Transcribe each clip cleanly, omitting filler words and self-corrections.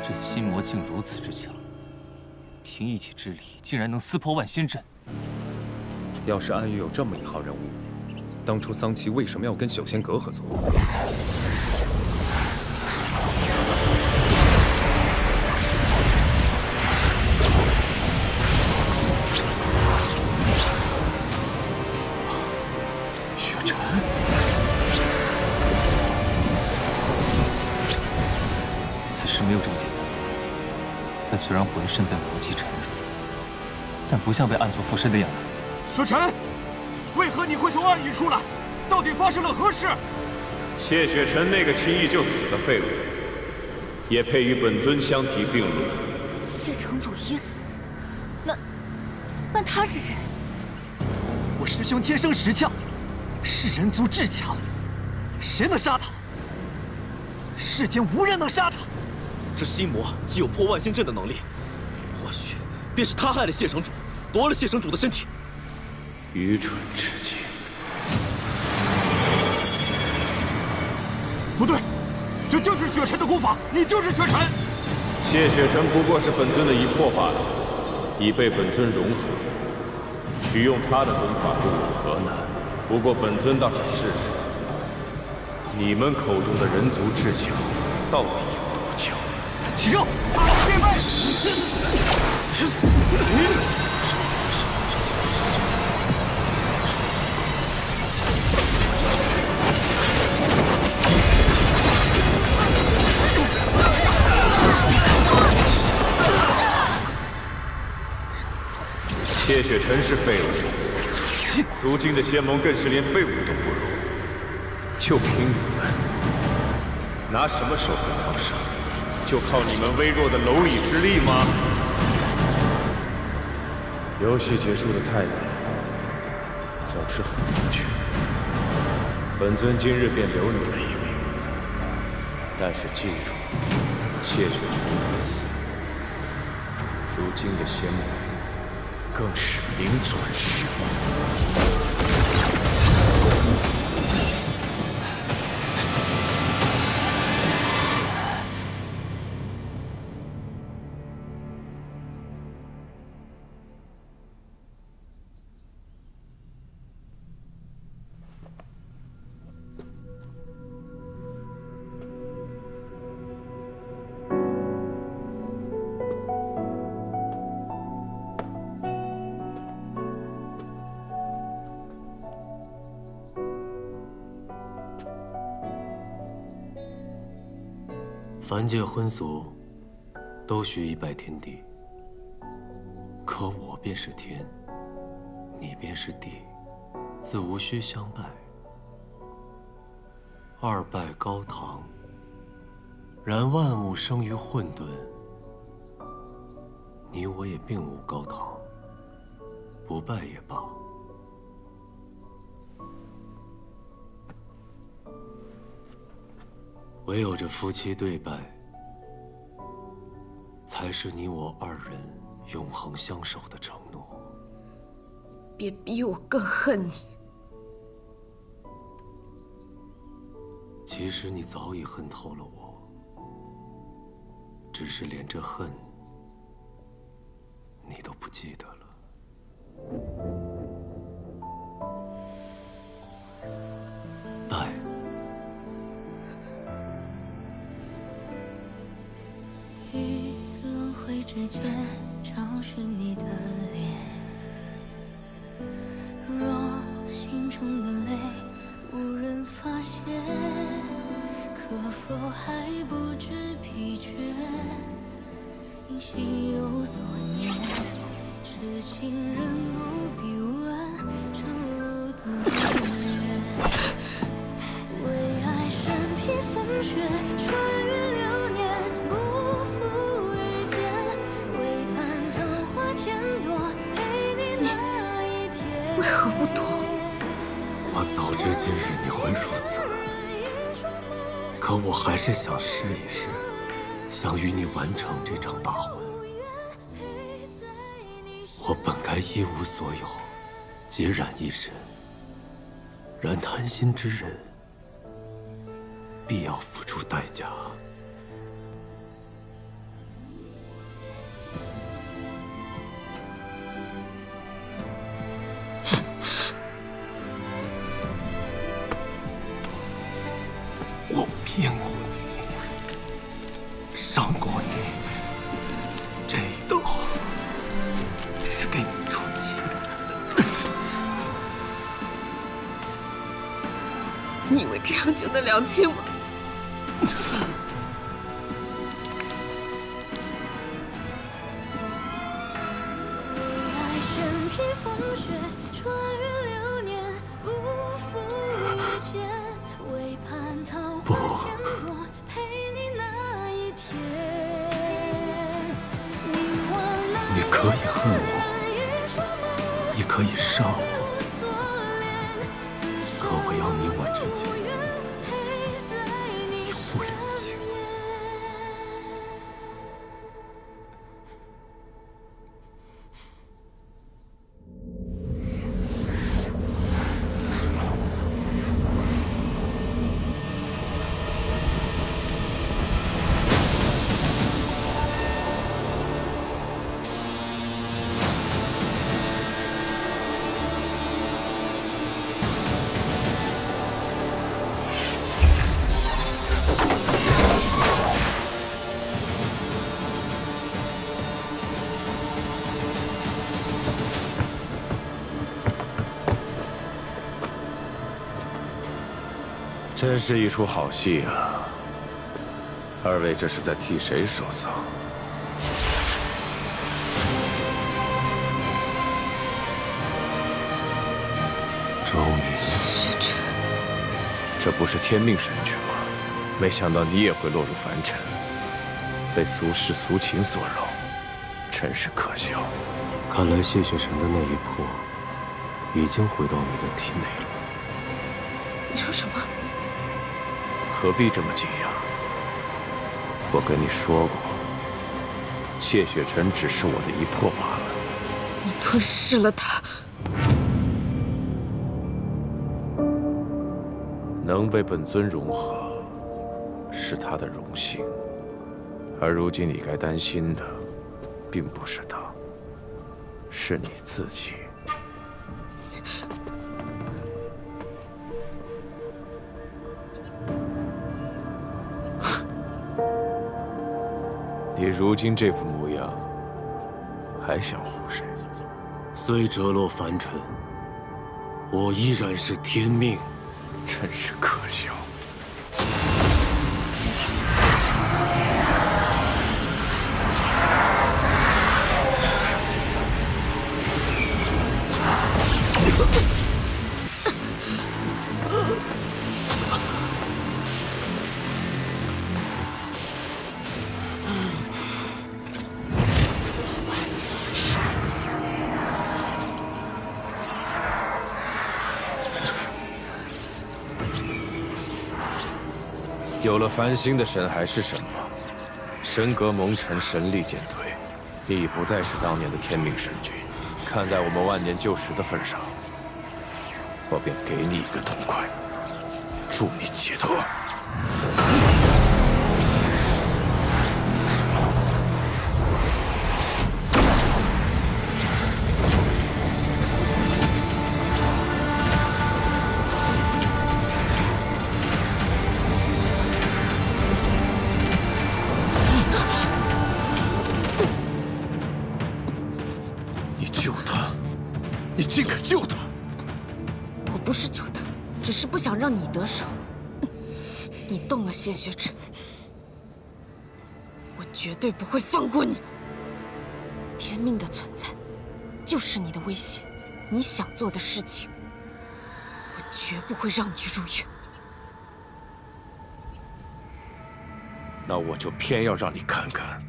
这心魔竟如此之强，凭一己之力竟然能撕破万仙阵。要是安宇有这么一号人物，当初桑琪为什么要跟小仙阁合作？雪尘。 此事没有这么简单。他虽然浑身被魔气缠绕，但不像被暗作附身的样子。雪尘，为何你会从暗域出来？到底发生了何事？谢雪尘那个轻易就死的废物，也配与本尊相提并论。谢城主已死，那他是谁？我师兄天生石窍，是人族至强，谁能杀他？世间无人能杀他。 这心魔具有破万仙阵的能力，或许便是他害了谢城主，夺了谢城主的身体。愚蠢至极！不对，这就是雪尘的功法，你就是雪尘。谢雪尘不过是本尊的一魄罢了，已被本尊融合，取用他的功法不有何难？不过本尊倒想试试，你们口中的人族至强到底有多强？ 起正，大佬戒备！谢雪尘是废物，如今的仙盟更是连废物都不如。就凭你们，拿什么守护苍生？ 就靠你们微弱的蝼蚁之力吗？游戏结束的太早，总是很无趣。本尊今日便留你们一命，但是记住，谢雪尘已死，如今的仙盟更是名存实亡。 凡界荤俗，都需一拜天地。可我便是天，你便是地，自无需相拜。二拜高堂，然万物生于混沌。你我也并无高堂，不拜也罢。 唯有这夫妻对拜，才是你我二人永恒相守的承诺。别逼我更恨你。其实你早已恨透了我，只是连这恨，你都不记得了。拜。 于轮回之间找寻你的脸，若心中的泪无人发现，可否还不知疲倦？因心有所念，痴情人不必问，长路多远？为爱身披风雪，穿越流年。 为何不躲？我早知今日你会如此，可我还是想试一试，想与你完成这场大婚。我本该一无所有，孑然一身，然贪心之人，必要付出代价。骗过你，伤过你。这一刀是给你出气的。你以为这样就能了清吗？不，你可以恨我，也可以杀我，可我要你我之间永不留情。真是一出好戏啊！二位这是在替谁守丧？终于，雪尘，这不是天命神君吗？没想到你也会落入凡尘，被俗世俗情所扰，真是可笑。看来谢雪尘的那一魄已经回到你的体内了。你说什么？何必这么惊讶？我跟你说过，谢雪尘只是我的一魄罢了。你吞噬了他。能被本尊融合，是他的荣幸。而如今你该担心的，并不是他，是你自己。你如今这副模样，还想唬谁？虽折落凡尘，我依然是天命。真是可笑。有了繁星的神还是什么？神格蒙尘，神力减退，你已不再是当年的天命神君。看在我们万年旧识的份上，我便给你一个痛快，祝你解脱。你竟敢救他！我不是救他，只是不想让你得手。你动了谢雪尘，我绝对不会放过你。天命的存在，就是你的威胁。你想做的事情，我绝不会让你如愿。那我就偏要让你看看，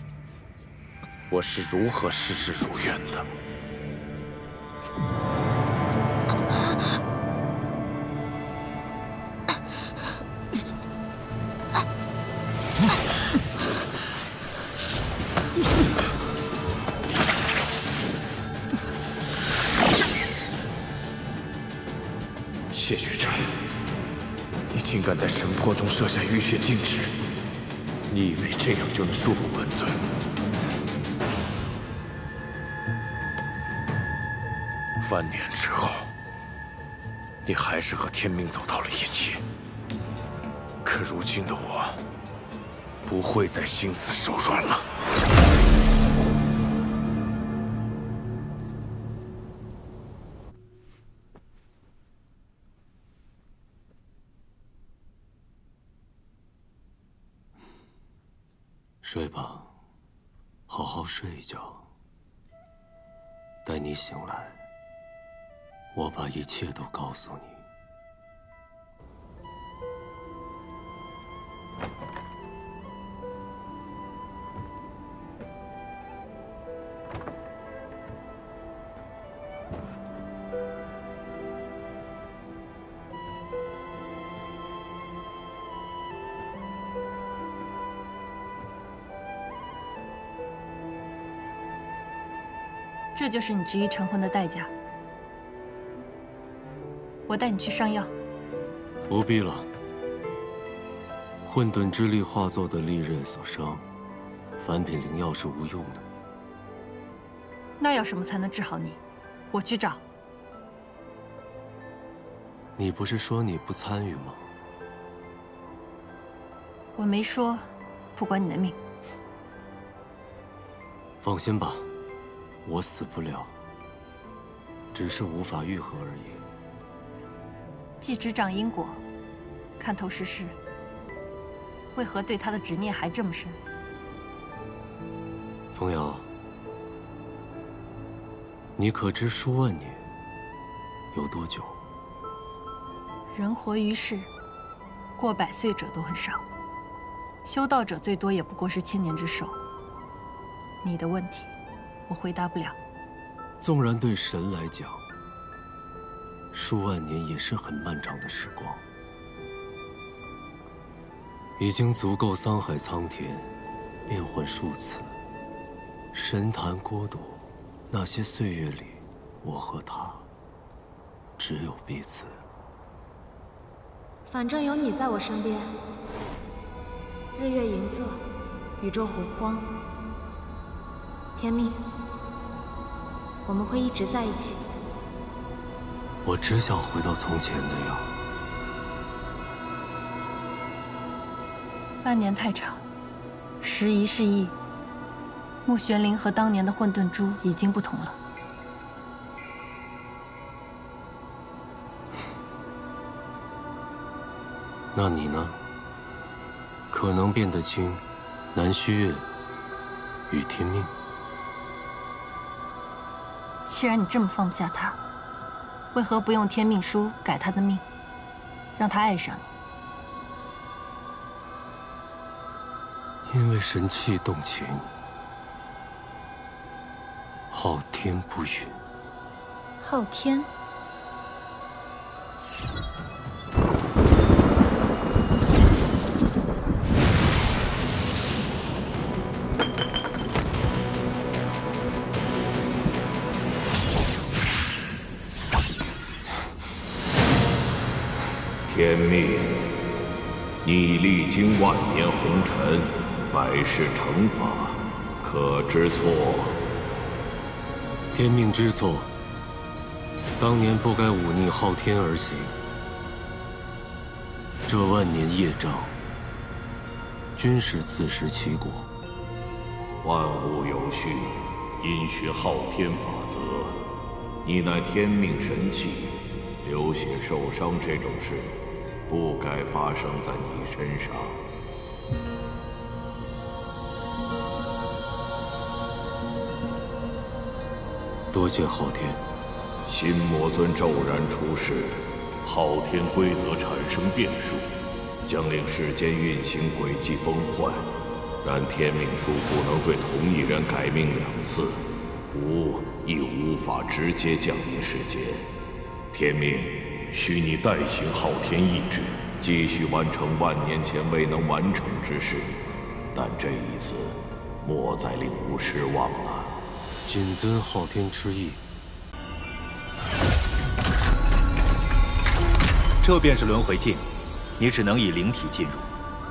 我是如何事事如愿的。谢雪尘，你竟敢在神魄中设下浴血禁制！你以为这样就能束缚本尊？万年之后，你还是和天命走到了一起。可如今的我，不会再心慈手软了。睡吧，好好睡一觉。待你醒来，我把一切都告诉你。这就是你执意成婚的代价。我带你去上药。不必了。混沌之力化作的利刃所伤，凡品灵药是无用的。那要什么才能治好你？我去找。你不是说你不参与吗？我没说，不管你的命。放心吧。我死不了，只是无法愈合而已。既执掌因果，看透世事，为何对他的执念还这么深？风瑶，你可知数万年有多久？人活于世，过100岁者都很少，修道者最多也不过是1000年之寿。你的问题，我回答不了。纵然对神来讲，数万年也是很漫长的时光，已经足够桑海苍田变换数次。神坛孤独，那些岁月里，我和他只有彼此。反正有你在我身边，日月盈仄，宇宙洪荒，天命。我们会一直在一起。我只想回到从前那样。半年太长，时移世易。穆玄灵和当年的混沌珠已经不同了。那你呢？可能辨得清南虚月与天命。既然你这么放不下他，为何不用天命书改他的命，让他爱上你？因为神气动情，昊天不允。昊天。天命，你历经万年红尘，百世惩罚，可知错？天命知错，当年不该忤逆昊天而行。这万年业障，均是自食其果。万物有序，因循昊天法则。你乃天命神器，流血受伤这种事，不该发生在你身上。多谢昊天。心魔尊骤然出世，昊天规则产生变数，将令世间运行轨迹崩坏。然天命书不能对同一人改命2次，亦无法直接降临世间。天命，需你代行昊天意志，继续完成万年前未能完成之事。但这一次，莫再令吾失望了。谨遵昊天之意。这便是轮回境，你只能以灵体进入，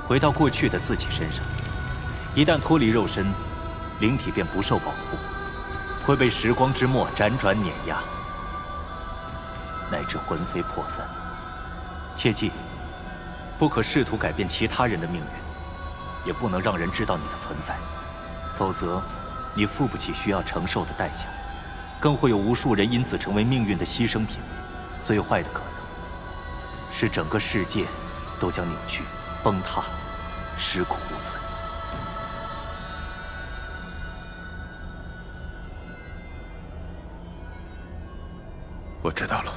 回到过去的自己身上。一旦脱离肉身，灵体便不受保护，会被时光之墨辗转碾压，乃至魂飞魄散。切记，不可试图改变其他人的命运，也不能让人知道你的存在，否则，你付不起需要承受的代价，更会有无数人因此成为命运的牺牲品。最坏的可能，是整个世界都将扭曲、崩塌，尸骨无存。我知道了。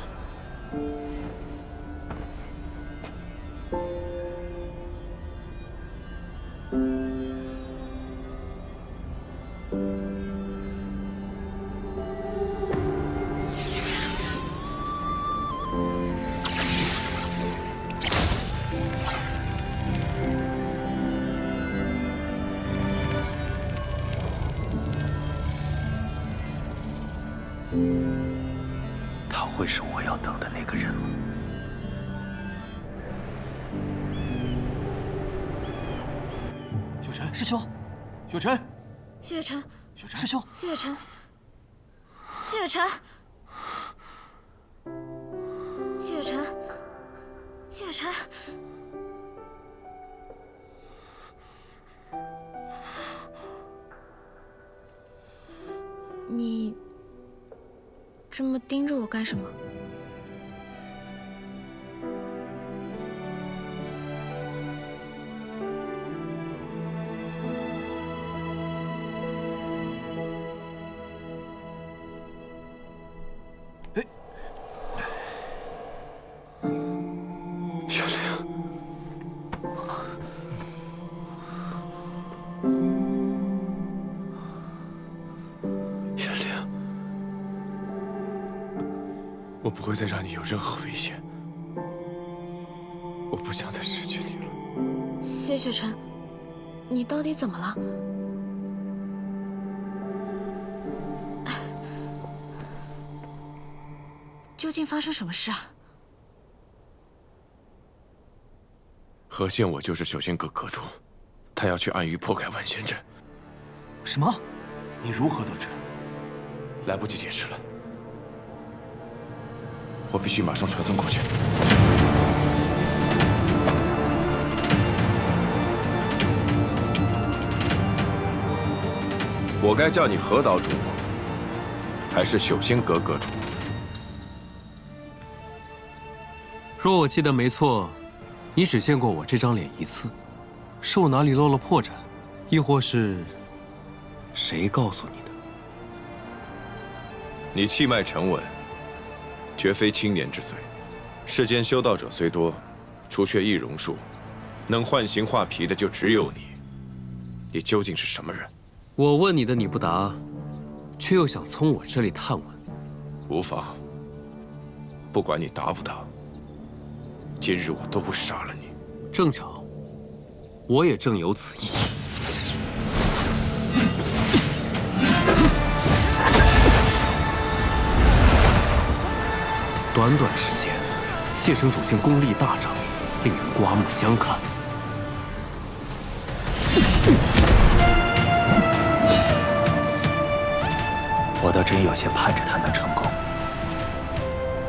他会是我要等的那个人吗？雪晨，师兄，雪晨，谢月辰，雪晨，师兄，谢月辰，谢月辰，谢月辰，谢月辰，你这么盯着我干什么？小玲，小玲，我不会再让你有任何危险，我不想再失去你了。谢雪辰，你到底怎么了？究竟发生什么事啊？何宪我就是九仙阁阁主，他要去暗域破开万仙阵。什么？你如何得知？来不及解释了，我必须马上传送过去。我该叫你何岛主，还是九仙阁阁主？若我记得没错，你只见过我这张脸一次，是我哪里漏了破绽，亦或是谁告诉你的？你气脉沉稳，绝非青年之罪。世间修道者虽多，除却易容术，能幻形化皮的就只有你。你究竟是什么人？我问你的你不答，却又想从我这里探问。无妨，不管你答不答，今日我都不杀了你。正巧，我也正有此意。短短时间，谢城主竟功力大涨，令人刮目相看。我倒真有些盼着他能成功，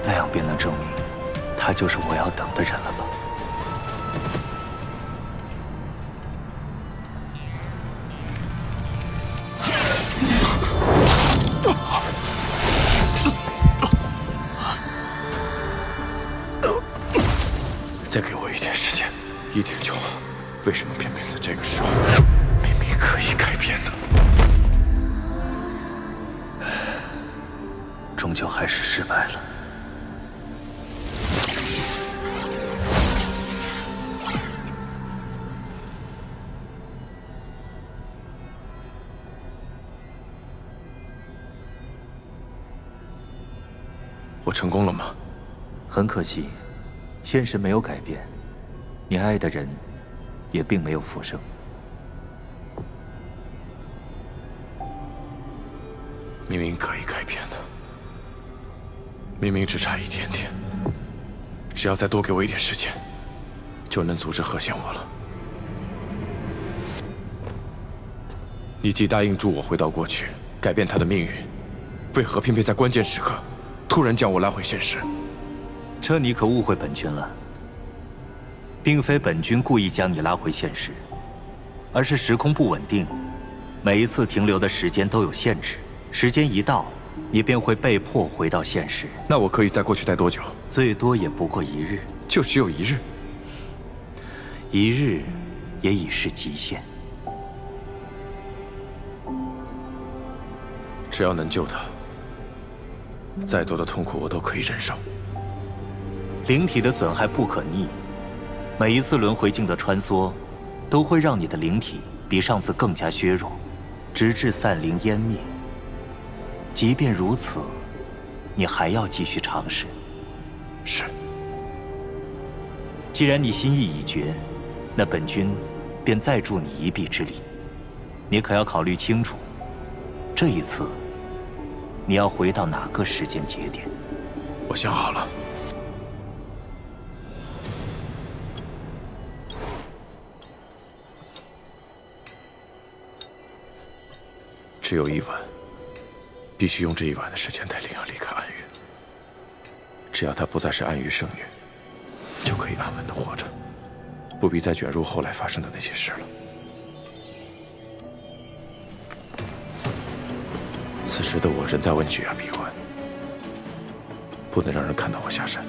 那样便能证明他就是我要等的人了吧。再给我一点时间，1天就好。为什么偏偏在这个时候，明明可以改变呢？终究还是失败了。我成功了吗？很可惜，现实没有改变，你爱的人也并没有复生。明明可以改变的，明明只差1点点，只要再多给我一点时间，就能阻止何宪我了。你既答应助我回到过去，改变他的命运，为何偏偏在关键时刻突然将我拉回现实？这你可误会本君了。并非本君故意将你拉回现实，而是时空不稳定，每一次停留的时间都有限制，时间一到，你便会被迫回到现实。那我可以在过去待多久？最多也不过1日。就只有1日？1日也已是极限。只要能救他，再多的痛苦我都可以忍受。灵体的损害不可逆，每一次轮回境的穿梭，都会让你的灵体比上次更加削弱，直至散灵湮灭。即便如此，你还要继续尝试。是。既然你心意已决，那本君便再助你一臂之力。你可要考虑清楚，这一次你要回到哪个时间节点？我想好了。只有1晚，必须用这1晚的时间带灵儿离开暗域。只要她不再是暗域圣女，就可以安稳的活着，不必再卷入后来发生的那些事了。此时的我人在问举崖闭关，不能让人看到我下山。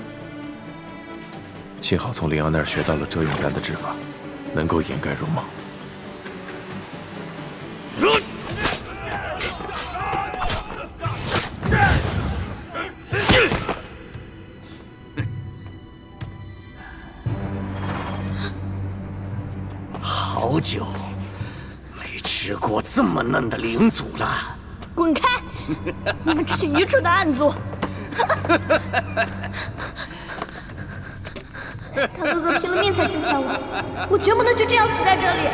幸好从灵儿那儿学到了遮影丹的制法，能够掩盖容貌。好久没吃过这么嫩的灵族了。滚开！你们这群愚蠢的暗族！他哥哥拼了命才救下我，我绝不能就这样死在这里。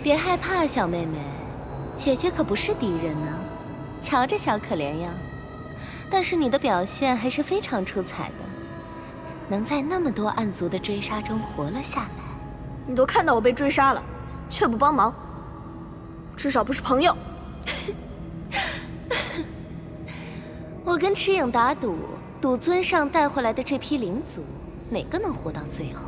别害怕，小妹妹，姐姐可不是敌人呢。瞧着小可怜样，但是你的表现还是非常出彩的，能在那么多暗族的追杀中活了下来。你都看到我被追杀了，却不帮忙，至少不是朋友。我跟赤影打赌，赌尊上带回来的这批灵族，哪个能活到最后？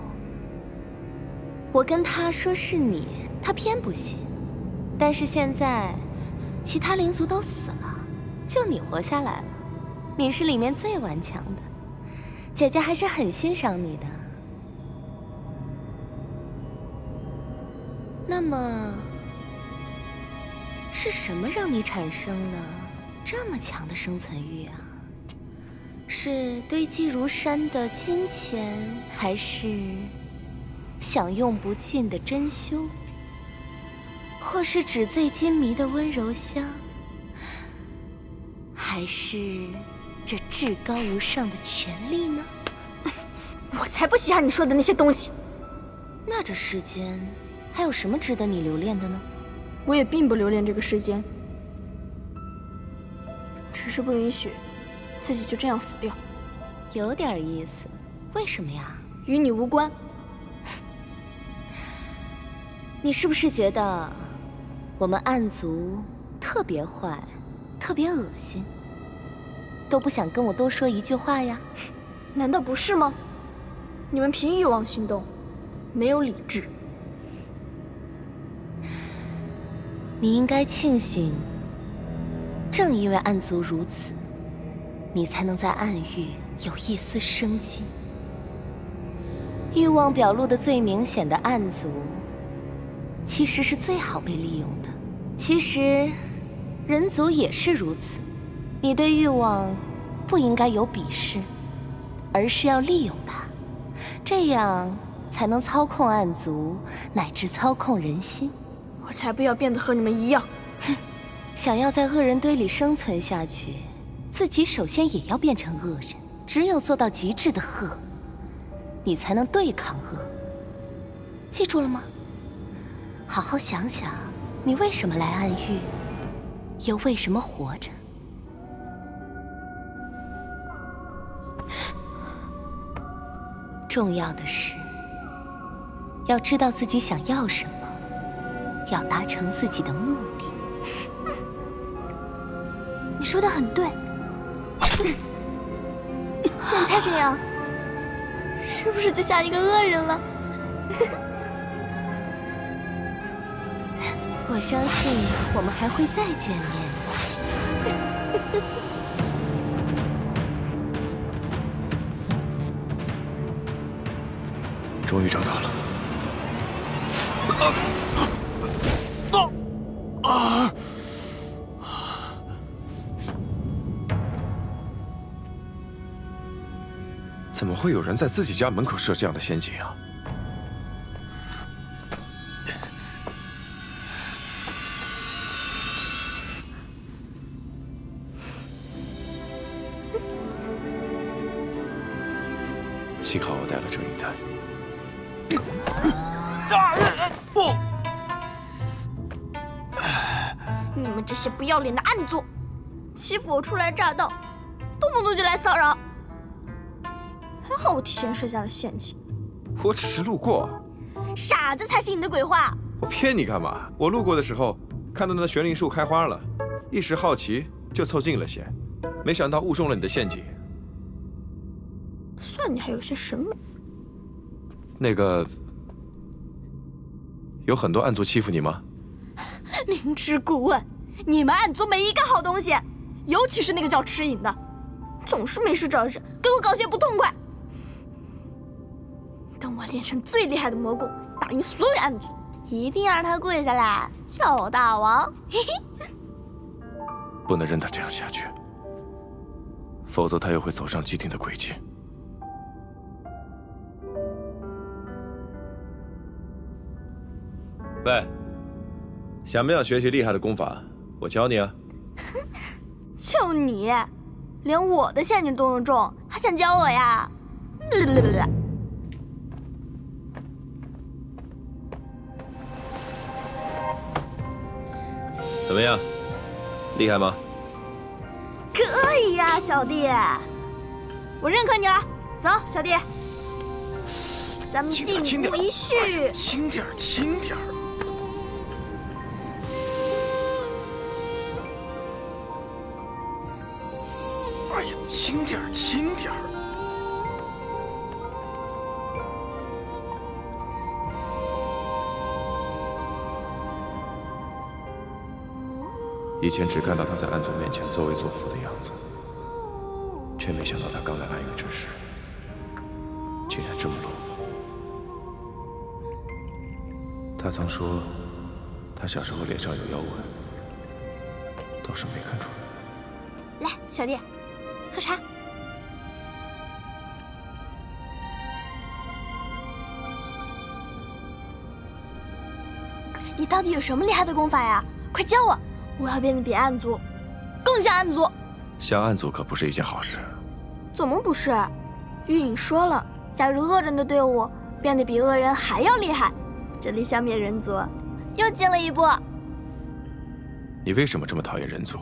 我跟他说是你，他偏不信。但是现在，其他灵族都死了，就你活下来了。你是里面最顽强的，姐姐还是很欣赏你的。那么，是什么让你产生了这么强的生存欲啊？是堆积如山的金钱，还是享用不尽的珍馐，或是纸醉金迷的温柔乡，还是这至高无上的权力呢？我才不稀罕你说的那些东西。那这世间还有什么值得你留恋的呢？我也并不留恋这个世间，只是不允许自己就这样死掉。有点意思，为什么呀？与你无关。你是不是觉得我们暗族特别坏，特别恶心，都不想跟我多说一句话呀？难道不是吗？你们凭欲望行动，没有理智。你应该庆幸，正因为暗族如此，你才能在暗域有一丝生机。欲望表露的最明显的暗族，其实是最好被利用的。其实，人族也是如此。你对欲望不应该有鄙视，而是要利用它，这样才能操控暗族，乃至操控人心。我才不要变得和你们一样。哼，想要在恶人堆里生存下去，自己首先也要变成恶人。只有做到极致的恶，你才能对抗恶。记住了吗？好好想想，你为什么来暗域，又为什么活着？重要的是，要知道自己想要什么，要达成自己的目的。你说的很对。现在这样，是不是就像一个恶人了？我相信我们还会再见面的。终于找到了。怎么会有人在自己家门口设这样的陷阱啊？幸好我带了这个引餐。不！你们这些不要脸的暗族，欺负我初来乍到，动不动就来骚扰。还好我提前设下了陷阱。我只是路过。傻子才信你的鬼话。我骗你干嘛？我路过的时候看到那悬铃树开花了，一时好奇就凑近了些，没想到误中了你的陷阱。算你还有些审美。那个，有很多暗族欺负你吗？明知故问，你们暗族没一个好东西，尤其是那个叫赤影的，总是没事找事给我搞些不痛快。等我练成最厉害的魔功，打赢所有暗族，一定让他跪下来叫我大王。嘿嘿。不能任他这样下去，否则他又会走上既定的轨迹。喂，想不想学习厉害的功法？我教你啊。就你，连我的陷阱都能中，还想教我呀？怎么样，厉害吗？可以呀，小弟，我认可你了。走，小弟，咱们进步一序。轻点，轻点。哎呀，轻点，轻点。以前只看到他在暗族面前作威作福的样子，却没想到他刚来暗域之时，竟然这么落魄。他曾说，他小时候脸上有妖纹，倒是没看出来。来，小弟，喝茶。你到底有什么厉害的功法呀？快教我！我要变得比暗族更像暗族。像暗族可不是一件好事。怎么不是？玉影说了，加入恶人的队伍，变得比恶人还要厉害，这离消灭人族又近了一步。你为什么这么讨厌人族？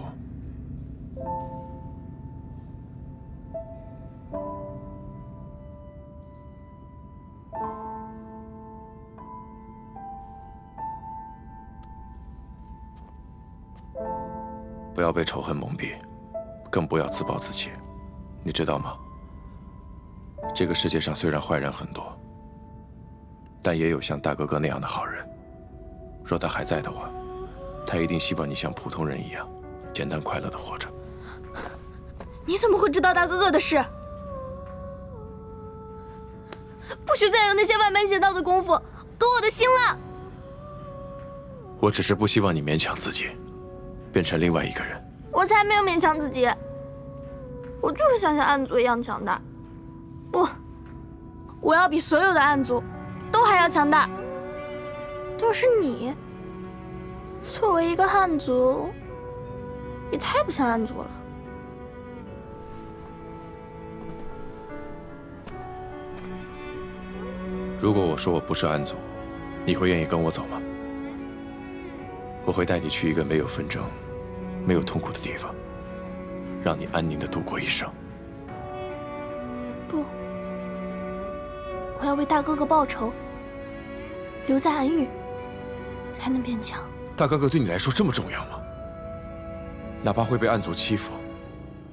不要被仇恨蒙蔽，更不要自暴自弃，你知道吗？这个世界上虽然坏人很多，但也有像大哥哥那样的好人。若他还在的话，他一定希望你像普通人一样，简单快乐的活着。你怎么会知道大哥哥的事？不许再有那些歪门邪道的功夫夺我的心了！我只是不希望你勉强自己，变成另外一个人。我才没有勉强自己，我就是想像暗族一样强大。不，我要比所有的暗族都还要强大。倒是你，作为一个汉族，也太不像汉族了。如果我说我不是安族，你会愿意跟我走吗？我会带你去一个没有纷争、没有痛苦的地方，让你安宁地度过一生。不，我要为大哥哥报仇，留在安域，才能变强。大哥哥对你来说这么重要吗？哪怕会被暗族欺负，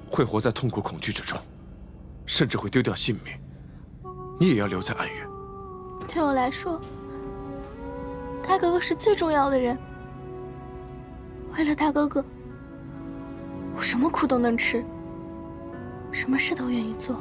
会活在痛苦恐惧之中，甚至会丢掉性命，你也要留在安域。对我来说，大哥哥是最重要的人。为了大哥哥，我什么苦都能吃，什么事都愿意做。